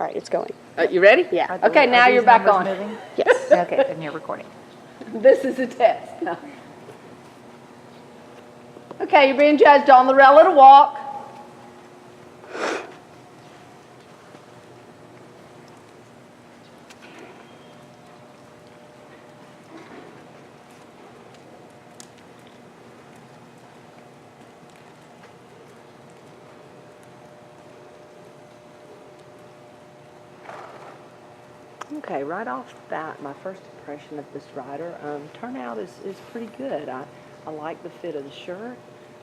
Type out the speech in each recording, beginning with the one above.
All right, it's going. You ready? Yeah. Okay, now you're back on. Moving? Yes. Okay, then you're recording. This is a test. Okay, you're being judged on the relative walk. Okay, right off the bat, my first impression of this rider, turnout is pretty good. I like the fit of the shirt.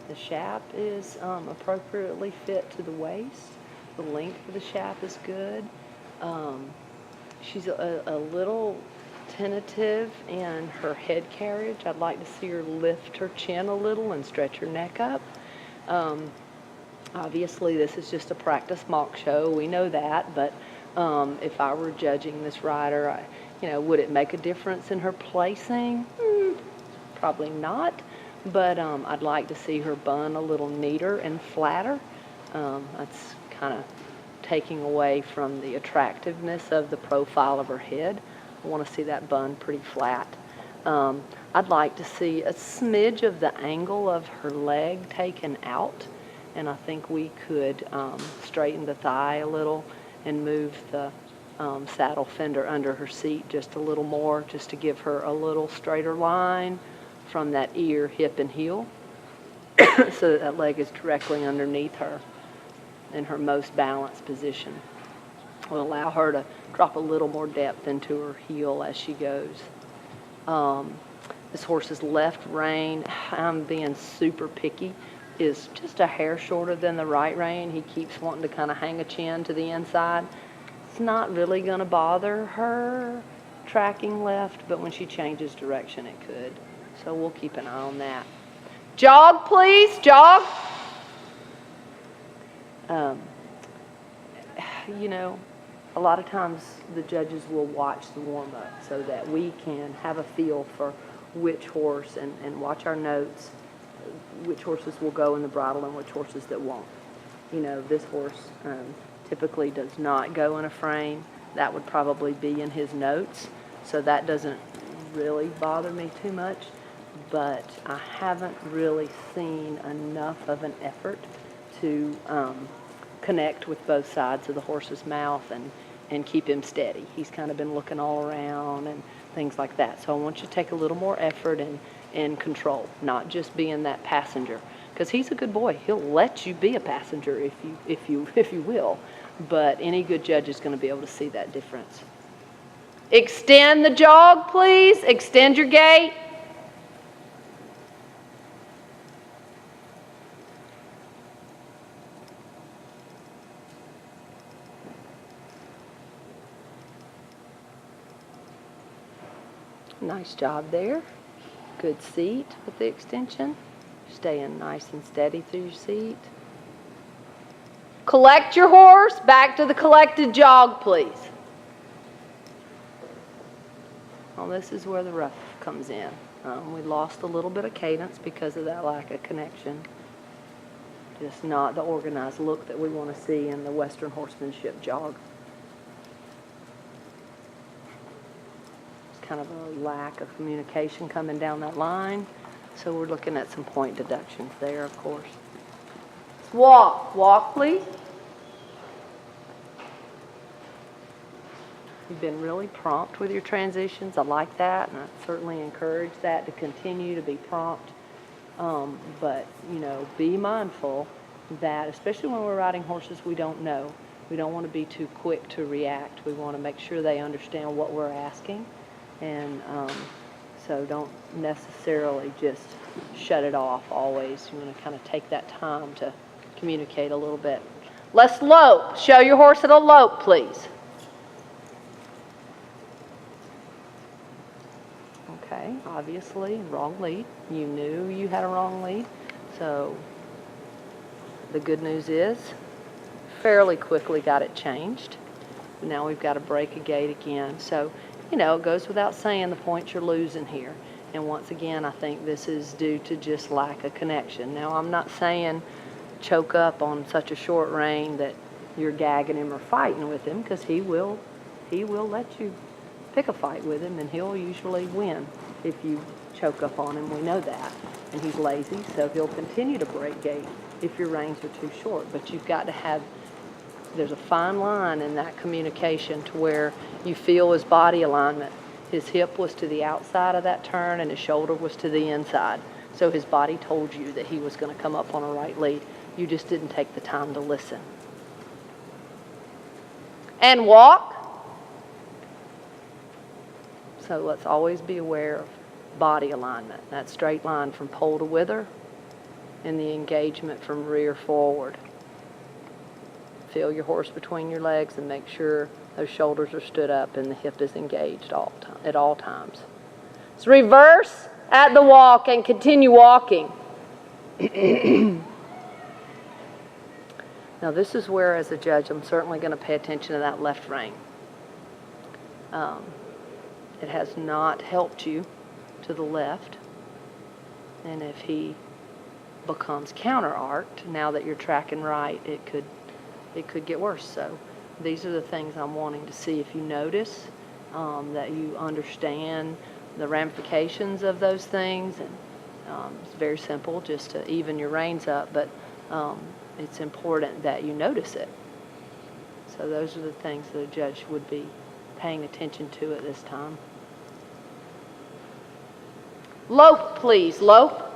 The shaft is appropriately fit to the waist. The length of the shaft is good. She's a little tentative in her head carriage. I'd like to see her lift her chin a little and stretch her neck up. Obviously, this is just a practice mock show. We know that, but if I were judging this rider, would it make a difference in her placing? Probably not, but I'd like to see her bun a little neater and flatter. That's kind of taking away from the attractiveness of the profile of her head. I want to see that bun pretty flat. I'd like to see a smidge of the angle of her leg taken out, and I think we could straighten the thigh a little and move the saddle fender under her seat just a little more, just to give her a little straighter line from that ear, hip, and heel so that leg is directly underneath her in her most balanced position. Will allow her to drop a little more depth into her heel as she goes. This horse's left rein, I'm being super picky, is just a hair shorter than the right rein. He keeps wanting to kind of hang a chin to the inside. It's not really going to bother her tracking left, but when she changes direction, it could. So we'll keep an eye on that. Jog, please, jog. A lot of times the judges will watch the warm-up so that we can have a feel for which horse and watch our notes, which horses will go in the bridle and which horses that won't. This horse typically does not go in a frame. That would probably be in his notes, so that doesn't really bother me too much, but I haven't really seen enough of an effort to connect with both sides of the horse's mouth and keep him steady. He's kind of been looking all around and things like that. So I want you to take a little more effort and control, not just being that passenger, because he's a good boy. He'll let you be a passenger if you will, but any good judge is going to be able to see that difference. Extend the jog, please. Extend your gait. Nice job there. Good seat with the extension. Staying nice and steady through your seat. Collect your horse. Back to the collected jog, please. Well, this is where the rough comes in. We lost a little bit of cadence because of that lack of connection. Just not the organized look that we want to see in the Western horsemanship jog. Kind of a lack of communication coming down that line. So we're looking at some point deductions there, of course. Walk. Walk, please. You've been really prompt with your transitions. I like that, and I certainly encourage that to continue to be prompt. But, be mindful that, especially when we're riding horses we don't know, we don't want to be too quick to react. We want to make sure they understand what we're asking. And so don't necessarily just shut it off always. You want to kind of take that time to communicate a little bit. Let's lope. Show your horse at a lope, please. Okay, obviously, wrong lead. You knew you had a wrong lead. So the good news is fairly quickly got it changed. Now we've got to break a gate again. So it goes without saying the points you're losing here. And once again, I think this is due to just lack of connection. Now, I'm not saying choke up on such a short rein that you're gagging him or fighting with him, because he will let you pick a fight with him, and he'll usually win if you choke up on him. We know that. And he's lazy, so he'll continue to break gait if your reins are too short. But you've got to have, there's a fine line in that communication to where you feel his body alignment. His hip was to the outside of that turn and his shoulder was to the inside. So his body told you that he was going to come up on a right lead. You just didn't take the time to listen. And walk. So let's always be aware of body alignment. That straight line from pole to wither, and the engagement from rear forward. Feel your horse between your legs and make sure those shoulders are stood up and the hip is engaged at all times. So reverse at the walk and continue walking. Now this is where, as a judge, I'm certainly going to pay attention to that left rein. It has not helped you to the left, and if he becomes counter-arced, now that you're tracking right, it could get worse. So these are the things I'm wanting to see if you notice, that you understand the ramifications of those things. And it's very simple, just to even your reins up, but it's important that you notice it. So those are the things that a judge would be paying attention to at this time. Lope, please. Lope.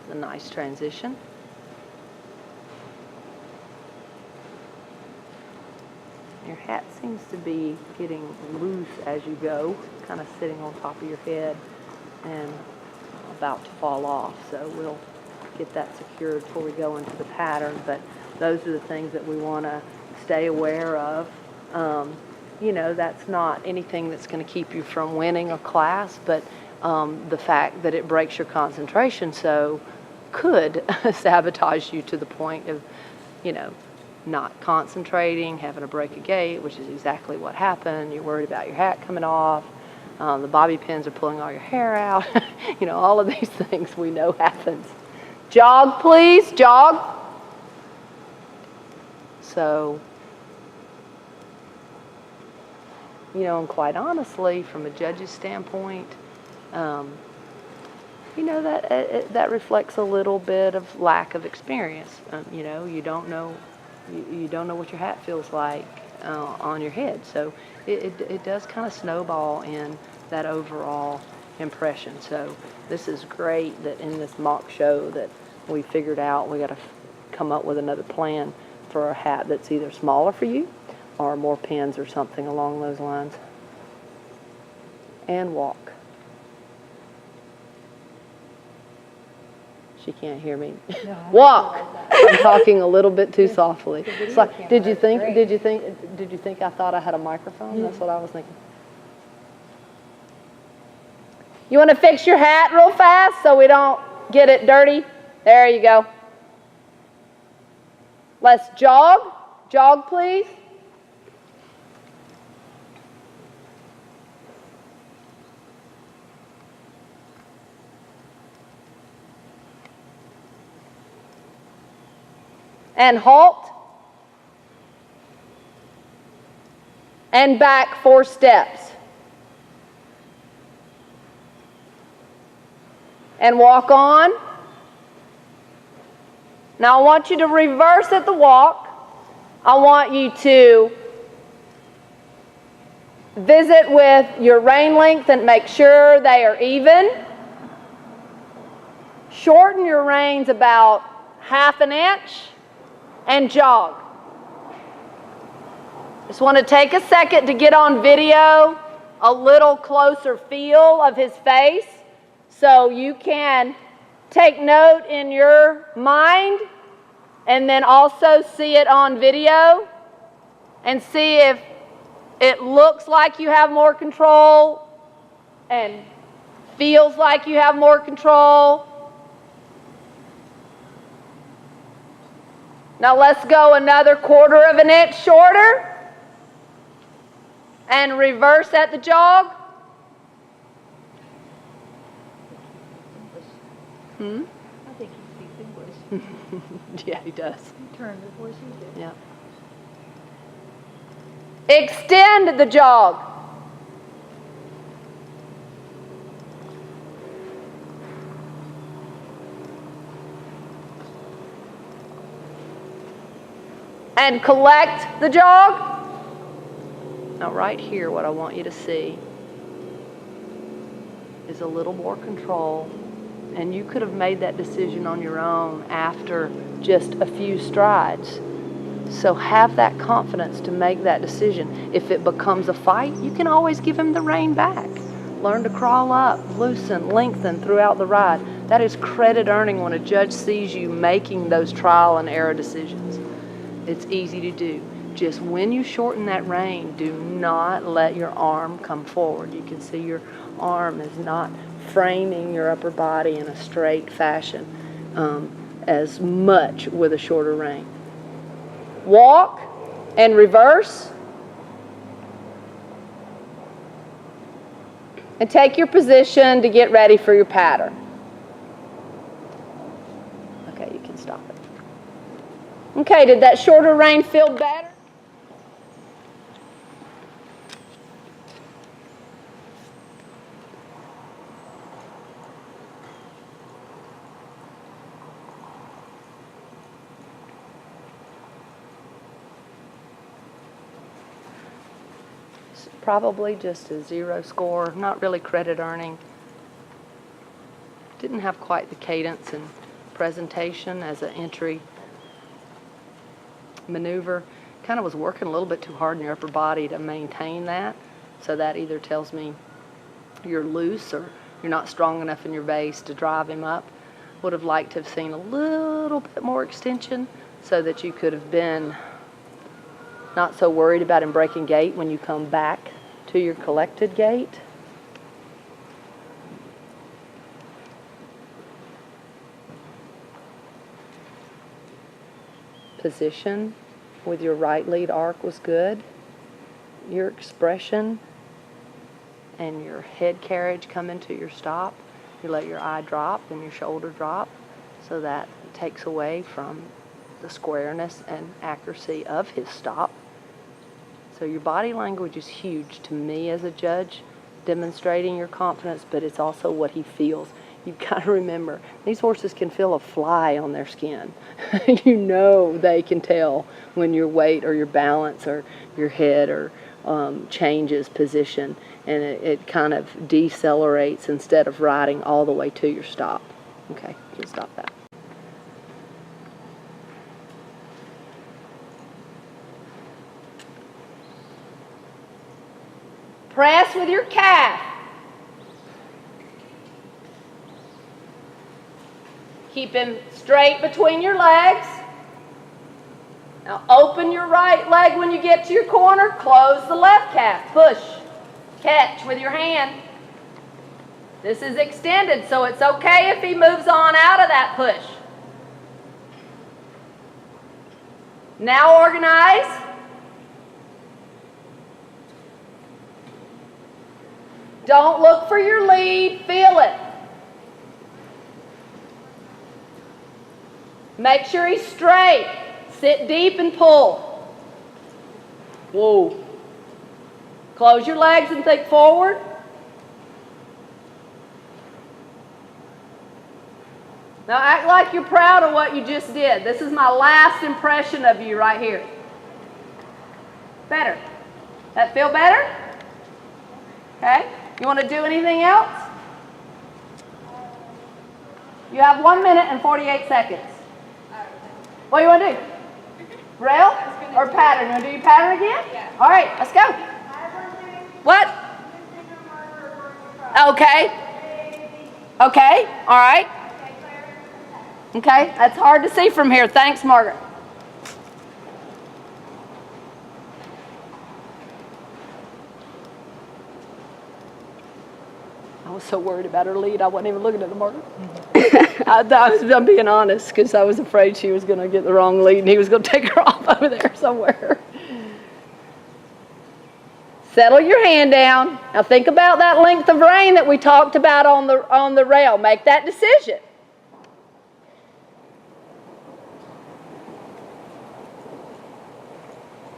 It's a nice transition. Your hat seems to be getting loose as you go, kind of sitting on top of your head and about to fall off. So we'll get that secured before we go into the pattern. But those are the things that we want to stay aware of. That's not anything that's going to keep you from winning a class, but the fact that it breaks your concentration so could sabotage you to the point of, not concentrating, having a break a gait, which is exactly what happened. You're worried about your hat coming off. The bobby pins are pulling all your hair out. All of these things we know happens. Jog, please. Jog. So, and quite honestly, from a judge's standpoint, that reflects a little bit of lack of experience. You don't know what your hat feels like on your head. So it does kind of snowball in that overall impression. So this is great that in this mock show that we figured out we got to come up with another plan for a hat that's either smaller for you or more pins or something along those lines. And walk. She can't hear me. No, walk. I'm talking a little bit too softly. It's like, did you think I thought I had a microphone? That's what I was thinking. You want to fix your hat real fast so we don't get it dirty? There you go. Let's jog. Jog, please. And halt. And back 4 steps. And walk on. Now I want you to reverse at the walk. I want you to visit with your rein length and make sure they are even. Shorten your reins about 1/2 inch and jog. Just want to take a second to get on video a little closer feel of his face so you can take note in your mind and then also see it on video and see if it looks like you have more control and feels like you have more control. Now let's go another 1/4 inch shorter and reverse at the jog. I think he speaks English. Yeah, he does. He turned before she did. Yeah. Extend the jog. And collect the jog. Now right here, what I want you to see is a little more control. And you could have made that decision on your own after just a few strides. So have that confidence to make that decision. If it becomes a fight, you can always give him the rein back. Learn to crawl up, loosen, lengthen throughout the ride. That is credit earning when a judge sees you making those trial and error decisions. It's easy to do. Just when you shorten that rein, do not let your arm come forward. You can see your arm is not framing your upper body in a straight fashion as much with a shorter rein. Walk and reverse. And take your position to get ready for your pattern. Okay, you can stop it. Okay, did that shorter rein feel better? Probably just a 0 score, not really credit earning. Didn't have quite the cadence and presentation as an entry maneuver. Kind of was working a little bit too hard in your upper body to maintain that. So that either tells me you're loose or you're not strong enough in your base to drive him up. Would have liked to have seen a little bit more extension so that you could have been not so worried about him breaking gait when you come back to your collected gait. Position with your right lead arc was good. Your expression and your head carriage come into your stop. You let your eye drop and your shoulder drop, so that takes away from the squareness and accuracy of his stop. So your body language is huge to me as a judge, demonstrating your confidence, but it's also what he feels. You've got to remember, these horses can feel a fly on their skin. You know they can tell when your weight or your balance or your head or changes position, and it kind of decelerates instead of riding all the way to your stop. Okay, let's stop that. Press with your calf. Keep him straight between your legs. Now open your right leg when you get to your corner. Close the left calf. Push. Catch with your hand. This is extended, so it's okay if he moves on out of that push. Now organize. Don't look for your lead, feel it. Make sure he's straight. Sit deep and pull. Whoa. Close your legs and think forward. Now act like you're proud of what you just did. This is my last impression of you right here. Better. That feel better? Okay. You want to do anything else? You have 1 minute and 48 seconds. What do you want to do? Rail or pattern? You want to do your pattern again? Yeah. All right, let's go. What? Okay. Okay, all right. Okay, that's hard to see from here. Thanks, Margaret. I was so worried about her lead, I wasn't even looking at the marker. I'm being honest, because I was afraid she was going to get the wrong lead and he was going to take her off over there somewhere. Settle your hand down. Now think about that length of rein that we talked about on the rail. Make that decision.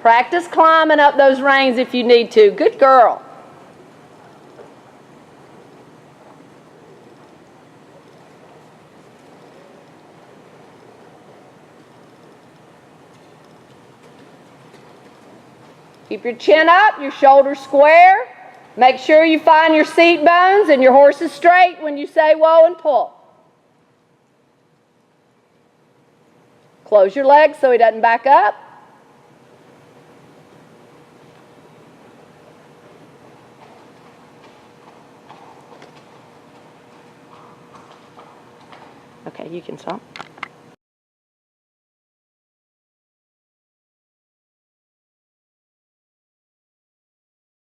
Practice climbing up those reins if you need to. Good girl. Keep your chin up, your shoulders square. Make sure you find your seat bones and your horse is straight when you say whoa and pull. Close your legs so he doesn't back up. Okay, you can stop.